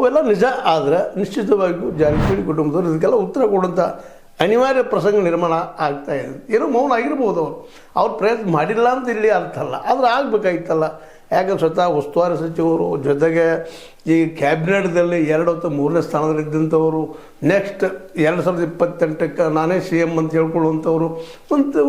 ಅವೆಲ್ಲ ನಿಜ. ಆದರೆ ನಿಶ್ಚಿತವಾಗಿಯೂ ಜಾರಕಿಹೊಳಿ ಕುಟುಂಬದವರು ಇದಕ್ಕೆಲ್ಲ ಉತ್ತರ ಕೊಡುವಂಥ ಅನಿವಾರ್ಯ ಪ್ರಸಂಗ ನಿರ್ಮಾಣ ಆಗ್ತಾ ಇದೆ. ಏನೋ ಮೌನ ಆಗಿರ್ಬೋದು, ಅವ್ರು ಪ್ರಯತ್ನ ಮಾಡಿಲ್ಲ ಅಂತ ಇಲ್ಲಿ ಅರ್ಥ ಅಲ್ಲ, ಆದರೆ ಆಗಬೇಕಾಗಿತ್ತಲ್ಲ. ಯಾಕಂದ್ರೆ ಸ್ವತಃ ಉಸ್ತುವಾರಿ ಸಚಿವರು, ಜೊತೆಗೆ ಈ ಕ್ಯಾಬಿನೆಟ್ದಲ್ಲಿ 2 ಅಥವಾ 3ನೇ ಸ್ಥಾನದಲ್ಲಿದ್ದಂಥವರು, ನೆಕ್ಸ್ಟ್ 2028ಕ್ಕೆ ನಾನೇ CM ಅಂತ ಹೇಳ್ಕೊಳ್ಳುವಂಥವ್ರು,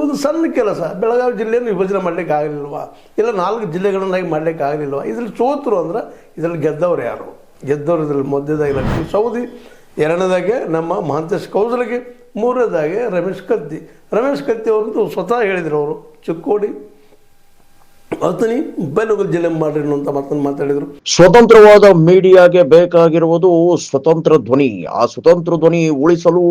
ಒಂದು ಸಣ್ಣ ಕೆಲಸ. ಬೆಳಗಾವಿ ಜಿಲ್ಲೆಯನ್ನು ವಿಭಜನೆ ಮಾಡಲಿಕ್ಕೆ ಆಗಲಿಲ್ವ, ಇಲ್ಲ 4 ಜಿಲ್ಲೆಗಳನ್ನಾಗಿ ಮಾಡಲಿಕ್ಕೆ ಆಗಲಿಲ್ವ? ಇದರಲ್ಲಿ ಸೋತರು ಅಂದ್ರೆ ಇದರಲ್ಲಿ ಗೆದ್ದವ್ರು ಯಾರು? ಗೆದ್ದವರು ಇದರಲ್ಲಿ ಮೊದಲನೇದಾಗಿ ಲಕ್ಷ್ಮೀ ಸವದಿ, 2ನೇದಾಗೆ ನಮ್ಮ ಮಹಾಂತೇಶ್ ಕೌಜಲಗಿ, 3ನೇದಾಗೆ ರಮೇಶ್ ಕತ್ತಿ ಅವರಂತೂ ಸ್ವತಃ ಹೇಳಿದರು. ಅವರು ಚಿಕ್ಕೋಡಿ ಅತನಿ ಬೆಳಗಾವಿ ಜಿಲ್ಲೆ ಮಾಡ್ರಿ ಅಂತ ಮಾತಾಡಿದರು. ಸ್ವತಂತ್ರವಾದ ಮೀಡಿಯಾಗೆ ಬೇಕಾಗಿರುವುದು ಸ್ವತಂತ್ರ ಧ್ವನಿ. ಆ ಸ್ವತಂತ್ರ ಧ್ವನಿ ಉಳಿಸಲು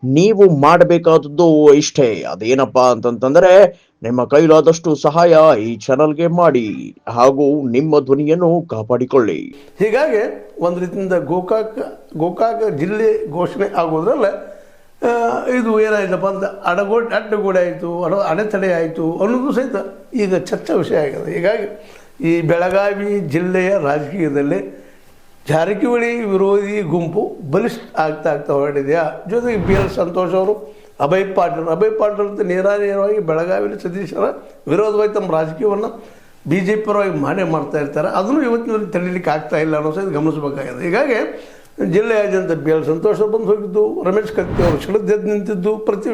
ನೀವು ಮಾಡಬೇಕಾದದ್ದು ಇಷ್ಟೇ. ಅದೇನಪ್ಪಾ ಅಂತಂತಂದ್ರೆ ನಿಮ್ಮ ಕೈಲಾದಷ್ಟು ಸಹಾಯ ಈ ಚಾನಲ್ಗೆ ಮಾಡಿ ಹಾಗೂ ನಿಮ್ಮ ಧ್ವನಿಯನ್ನು ಕಾಪಾಡಿಕೊಳ್ಳಿ. ಹೀಗಾಗಿ ಒಂದು ರೀತಿಯಿಂದ ಗೋಕಾಕ ಜಿಲ್ಲೆ ಘೋಷಣೆ ಆಗೋದ್ರಲ್ಲ ಇದು ಏನಾಯ್ತಪ್ಪ ಅಂತ ಅಡ್ಡಗೋಡೆ ಆಯಿತು, ಅಡೆತಡೆ ಆಯಿತು ಅನ್ನೋದು ಸಹಿತ ಈಗ ಚರ್ಚಾ ವಿಷಯ ಆಗಿದೆ. ಹೀಗಾಗಿ ಈ ಬೆಳಗಾವಿ ಜಿಲ್ಲೆಯ ರಾಜಕೀಯದಲ್ಲಿ ಜಾರಕಿಹೊಳಿ ವಿರೋಧಿ ಗುಂಪು ಬಲಿಷ್ಠ ಆಗ್ತಾ ಹೊರಟಿದೆಯಾ? ಜೊತೆಗೆ BL ಸಂತೋಷ್ ಅವರು, ಅಭಯ್ ಪಾಟೀಲ್ ಅಂತ ನೇರವಾಗಿ ಬೆಳಗಾವಿಯಲ್ಲಿ ಸತೀಶರ ವಿರೋಧವಾಗಿ ತಮ್ಮ ರಾಜಕೀಯವನ್ನು BJP ಪರವಾಗಿ ಮಾಡ್ತಾ ಇರ್ತಾರೆ. ಅದನ್ನು ಇವತ್ತಿನಲ್ಲಿ ತಡೀಲಿಕ್ಕೆ ಆಗ್ತಾ ಇಲ್ಲ ಅನ್ನೋ ಸಹಿತ ಗಮನಿಸಬೇಕಾಗಿದೆ. ಹೀಗಾಗಿ ಜಿಲ್ಲೆಯಾದ್ಯಂತ BL ಸಂತೋಷ ಬಂದು ಹೋಗಿದ್ದು, ರಮೇಶ್ ಕತ್ತಿ ಅವರು ಶಿಳದ್ದೆದ್ದು ನಿಂತಿದ್ದು, ಪ್ರತಿ